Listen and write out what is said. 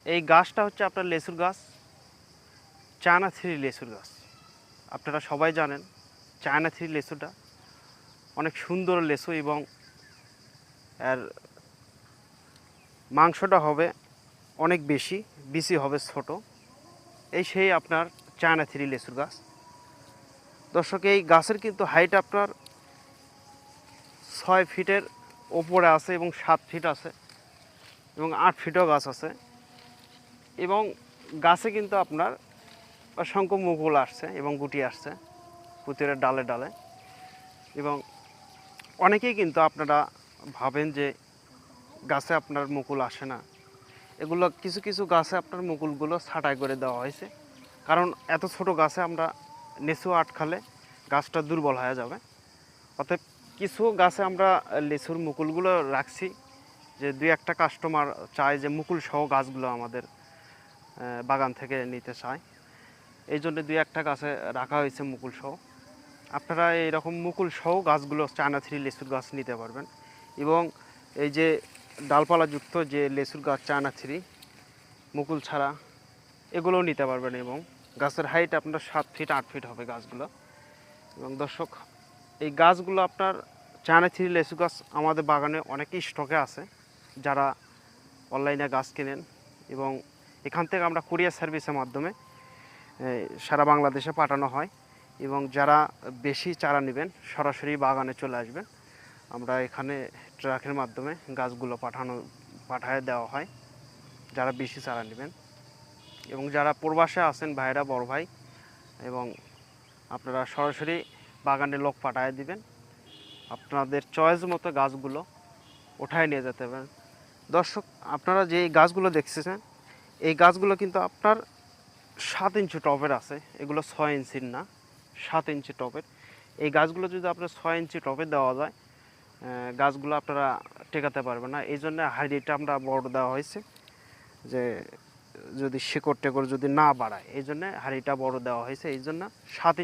এই গাছটা হচ্ছে আপনার লেচুর গাছ, চায়না থ্রি লেচুর গাছ। আপনারা সবাই জানেন চায়না থ্রি লেচুটা অনেক সুন্দর লেচু এবং এর মাংসটা হবে অনেক বেশি, বিচি হবে ছোট। এই সেই আপনার চায়না থ্রি লেচুর গাছ। দর্শক, এই গাছের কিন্তু হাইট আপনার 6 ফিটের ওপরে আছে এবং 7 ফিট আছে এবং 8 ফিটও গাছ আছে। এবং গাছে কিন্তু আপনার অসংখ্য মুকুল আসছে এবং গুটি আসছে প্রতিটা ডালে ডালে। এবং অনেকেই কিন্তু আপনারা ভাবেন যে গাছে আপনার মুকুল আসে না। এগুলো কিছু কিছু গাছে আপনার মুকুলগুলো ছাঁটাই করে দেওয়া হয়েছে, কারণ এত ছোট গাছে আমরা লিচু আটকালে গাছটা দুর্বল হয়ে যাবে। অতএব কিছু গাছে আমরা লিচুর মুকুলগুলো রাখছি, যে দুই একটা কাস্টমার চায় যে মুকুল সহ গাছগুলো আমাদের বাগান থেকে নিতে চায়, এই জন্য দুই একটা গাছে রাখা হয়েছে মুকুল সহ। আপনারা এইরকম মুকুল সহ গাছগুলো চায়না থ্রি লেচুর গাছ নিতে পারবেন। এবং এই যে ডালপালাযুক্ত যে লেচুর গাছ চায়না থ্রি মুকুল ছাড়া, এগুলোও নিতে পারবেন। এবং গাছের হাইট আপনার 7 ফিট 8 ফিট হবে গাছগুলো। এবং দর্শক, এই গাছগুলো আপনার চায়না থ্রি লেচু গাছ আমাদের বাগানে অনেক স্টকে আছে। যারা অনলাইনে গাছ কেনেন এবং এখান থেকে আমরা কুরিয়ার সার্ভিসের মাধ্যমে সারা বাংলাদেশে পাঠানো হয়। এবং যারা বেশি চারা নেবেন সরাসরি বাগানে চলে আসবেন, আমরা এখানে ট্রাকের মাধ্যমে গাছগুলো পাঠায় দেওয়া হয় যারা বেশি চারা নেবেন। এবং যারা প্রবাসে আছেন ভাইরা, বড় ভাই, এবং আপনারা সরাসরি বাগানে লোক পাঠায় দিবেন, আপনাদের চয়েস মতো গাছগুলো ওঠায় নিয়ে যেতে পারেন। দর্শক, আপনারা যে গাছগুলো দেখছেন এই গাছগুলো কিন্তু আপনার 7 ইঞ্চি টবের আছে, এগুলো 6 ইঞ্চির না, 7 ইঞ্চি টবের। এই গাছগুলো যদি আপনার 6 ইঞ্চি টবে দেওয়া যায়, গাছগুলো আপনারা টেকাতে পারবেন না। এই জন্য হাইটটা আমরা বড় দেওয়া হয়েছে, যে যদি শিকড় টেকড় যদি না বাড়ায়, এই জন্য হাঁড়িটা বড় দেওয়া হয়েছে। এই জন্য 7 ইঞ্চি